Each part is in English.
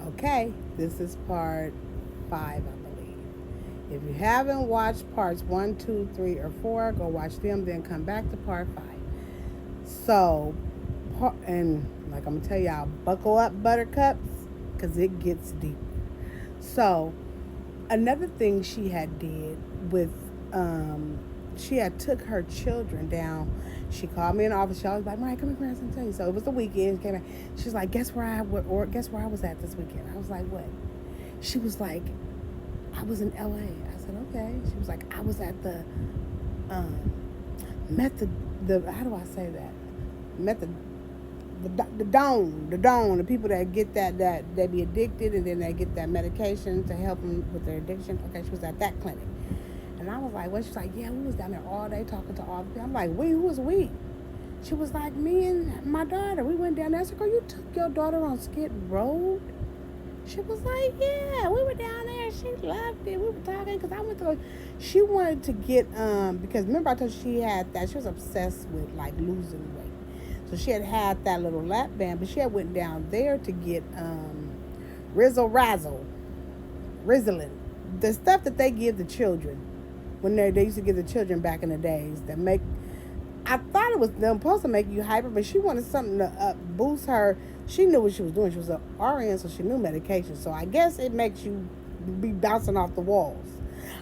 Okay, this is part 5, I believe. If you haven't watched parts one, 2, 3, or 4, go watch them, then come back to part 5. So, and like I'm gonna tell y'all, buckle up, buttercups, because it gets deep. So, another thing she had did with, she had took her children down. She called me in the office. She was like, "Mariah, come here, and tell you." So it was the weekend. She came back. She's like, "Guess where guess where I was at this weekend?" I was like, "What?" She was like, "I was in LA." I said, "Okay." She was like, "I was at the um, method. The how do I say that? Method. The people that get that they be addicted and then they get that medication to help them with their addiction." Okay, she was at that clinic, and I was like, "Well," she's like, "Yeah, we was down there all day talking to all the people." I'm like, "We? Who was we?" She was like, "Me and my daughter. We went down there." I said, "Girl, you took your daughter on Skid Road?" She was like, "Yeah, we were down there. She loved it. We were talking because I went to." She wanted to get because remember I told you she had that. She was obsessed with like losing weight, so she had that little lap band, but she had went down there to get Rizzle Razzle, Rizzling, the stuff that they give the children when they used to give the children back in the days that make. I thought it was them supposed to make you hyper, but she wanted something to boost her. She knew what she was doing. She was an RN, so she knew medication. So I guess it makes you be bouncing off the walls.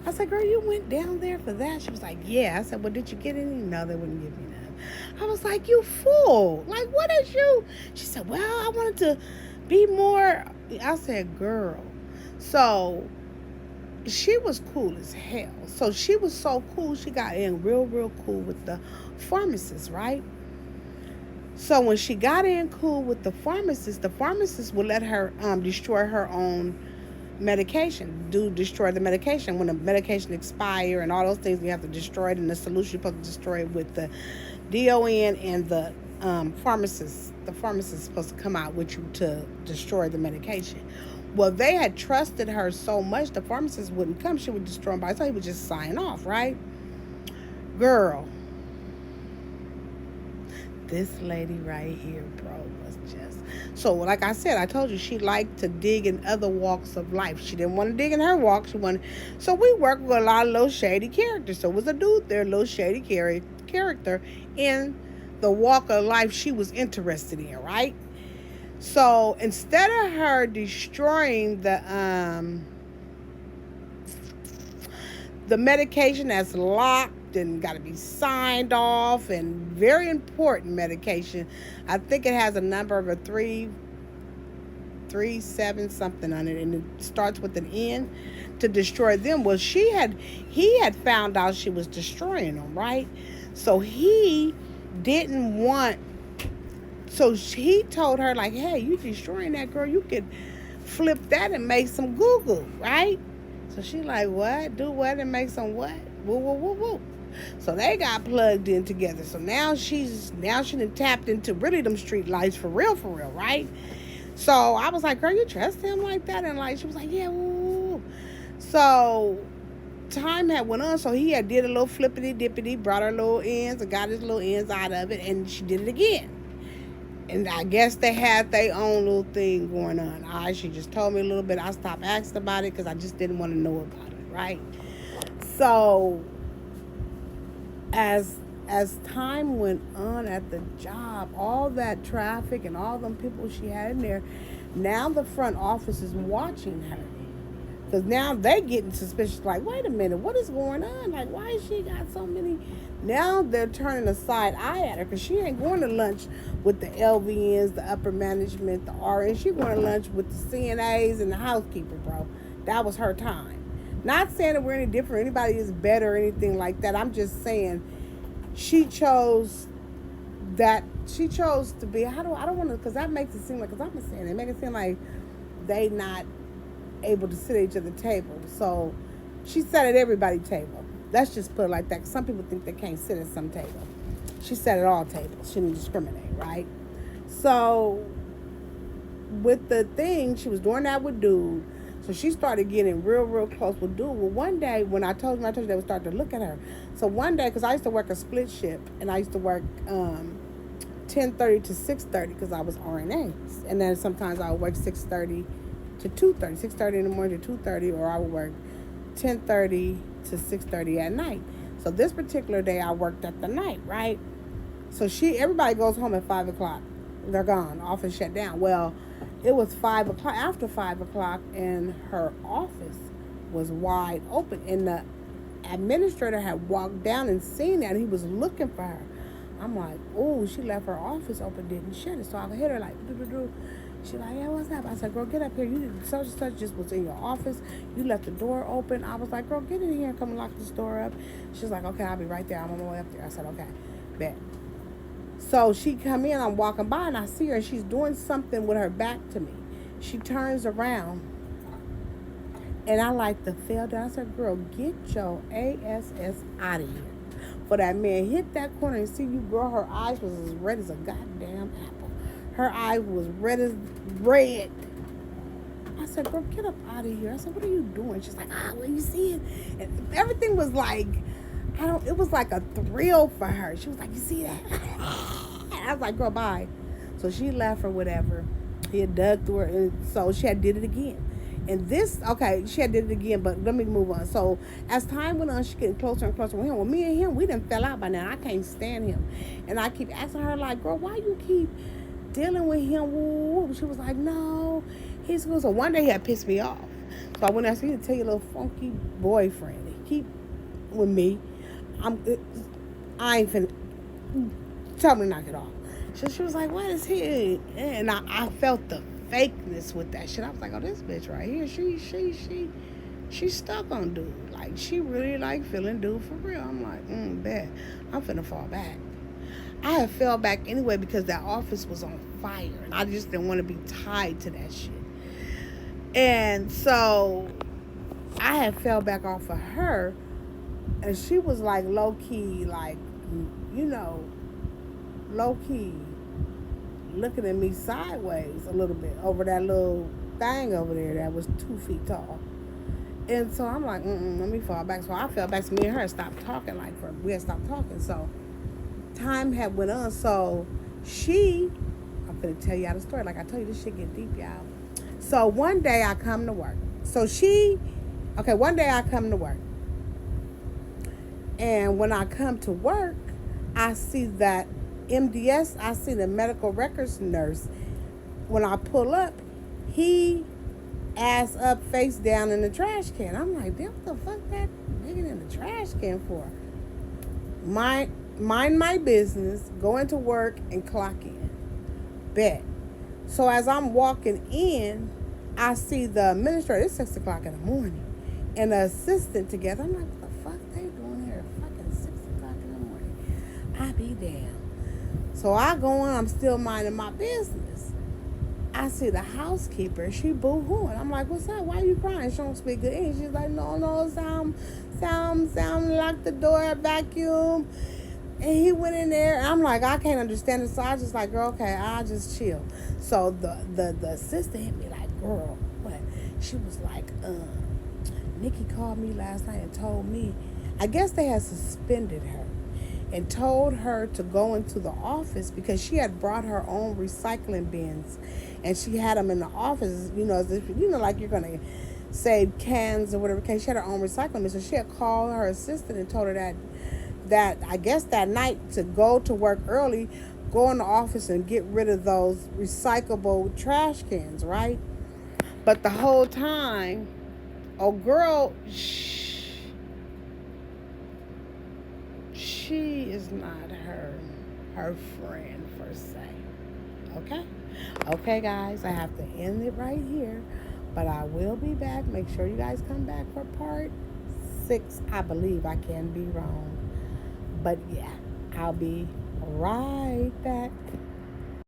I said, "Girl, you went down there for that?" She was like, "Yeah." I said, "Well, did you get any?" No, they wouldn't give me none. I was like, "You fool. Like, what is you?" She said, "Well, I wanted to be more." I said, "Girl." So she was cool as hell. So she was so cool, she got in real cool with the pharmacist, right? So when she got in cool with the pharmacist would let her destroy her own medication, destroy the medication. When the medication expire and all those things, you have to destroy it in the solution. You're supposed to destroy it with the DON and the pharmacist. The pharmacist is supposed to come out with you to destroy the medication. Well, they had trusted her so much, the pharmacist wouldn't come. She would destroy him by herself. He would just sign off, right? Girl, this lady right here, bro, was just so. Like I said, I told you she liked to dig in other walks of life. She didn't want to dig in her walk. She wanted. So we worked with a lot of little shady characters. So it was a dude there, little shady character in the walk of life she was interested in, right? So instead of her destroying the medication that's locked and got to be signed off and very important medication, I think it has a number of a 337 something on it, and it starts with an N, to destroy them. Well, he had found out she was destroying them, right? So he didn't want. So he told her like, "Hey, you destroying that girl? You could flip that and make some Google, right?" So she like, "What? Do what and make some what? Woo woo woo woo." So they got plugged in together. So now she done tapped into really them street lights for real, right? So I was like, "Girl, you trust him like that?" And like she was like, "Yeah, woo." So time had went on, so he had did a little flippity dippity, brought her little ends and got his little ends out of it, and she did it again. And I guess they had their own little thing going on. She just told me a little bit. I stopped asking about it because I just didn't want to know about it, right? So as time went on at the job, all that traffic and all them people she had in there, now the front office is watching her. Because now they getting suspicious, like, wait a minute, what is going on? Like, why has she got so many? Now they're turning a side eye at her because she ain't going to lunch with the LVNs, the upper management, the RNs. She going to lunch with the CNAs and the housekeeper, bro. That was her time. Not saying that we're any different, anybody is better or anything like that. I'm just saying she chose that. She chose to be, I don't want to, because that makes it seem like, because I'm just saying, it makes it seem like they not able to sit at each other's table. So she sat at everybody's table. Let's just put it like that. Some people think they can't sit at some table. She sat at all tables. She didn't discriminate, right? So with the thing, she was doing that with dude. So she started getting real close with dude. Well, one day when I told you they would start to look at her. So one day, because I used to work a split shift, and I used to work 10:30 to 6:30 because I was RNA, and then sometimes I would work 6:30 to 2:30, 6:30 in the morning to 2:30, or I would work 10:30 to 6:30 at night. So this particular day, I worked at the night, right? So everybody goes home at 5 o'clock. They're gone. Office shut down. Well, it was 5 o'clock. After 5 o'clock, and her office was wide open, and the administrator had walked down and seen that, and he was looking for her. I'm like, oh, she left her office open, didn't shut it. So I hit her like, do do do. She's like, yeah, what's up? I said, girl, get up here. You did such and such just was in your office. You left the door open. I was like, girl, get in here and come and lock this door up. She's like, okay, I'll be right there. I'm on my way up there. I said, okay, bet. So she come in, I'm walking by, and I see her. She's doing something with her back to me. She turns around, and I like to fell down. I said, girl, get your ass out of here. For that man hit that corner and see you, girl, her eyes was as red as a goddamn apple. Her eye was red as red. I said, girl, get up out of here. I said, what are you doing? She's like, well, you see it? And everything was like, it was like a thrill for her. She was like, you see that? I was like, girl, bye. So she left or whatever. He had dug through her, and so she had did it again. And she had did it again, but let me move on. So as time went on, she getting closer and closer with him. Well, me and him, we done fell out by now. I can't stand him. And I keep asking her, like, girl, why you keep dealing with him? She was like, no. He's good. So one day he had pissed me off. So I went and said, tell your little funky boyfriend, he keep with me. I ain't finna tell me to knock it off. So she was like, what is he? And I felt the fakeness with that shit. I was like, oh, this bitch right here, she stuck on dude. Like, she really like feeling dude for real. I'm like, bet. I'm finna fall back. I had fell back anyway because that office was on fire. And I just didn't want to be tied to that shit. And so I had fell back off of her. And she was like low-key, like, low-key looking at me sideways a little bit over that little thing over there that was 2 feet tall. And so I'm like, let me fall back. So I fell back. So me and her stopped talking. We had stopped talking. So time had went on. So I'm going to tell y'all the story. Like I told you, this shit get deep, y'all. So one day I come to work. One day I come to work. And when I come to work, I see that MDS, I see the medical records nurse. When I pull up, he ass up, face down in the trash can. I'm like, damn, what the fuck that nigga in the trash can for? Mind my business, go into work and clock in. Bet. So as I'm walking in, I see the administrator. It's 6 o'clock in the morning. And the assistant together. I'm like, what the fuck they doing here? Fucking 6 o'clock in the morning. I be damn. So I go on, I'm still minding my business. I see the housekeeper, she boo-hooing. I'm like, what's up? Why are you crying? She don't speak good English. She's like, no, sound, lock the door, vacuum. And he went in there. I'm like, I can't understand it. So I just like, girl, okay, I'll just chill. So the assistant hit me like, girl, what? She was like, Nikki called me last night and told me, I guess they had suspended her and told her to go into the office because she had brought her own recycling bins and she had them in the office, as if, like you're going to save cans or whatever case. She had her own recycling bin. So she had called her assistant and told her that I guess that night to go to work early, go in the office and get rid of those recyclable trash cans, right? But the whole time, girl, she is not her friend per se. Okay, guys, I have to end it right here, but I will be back. Make sure you guys come back for part 6. I believe. I can be wrong, but yeah, I'll be right back.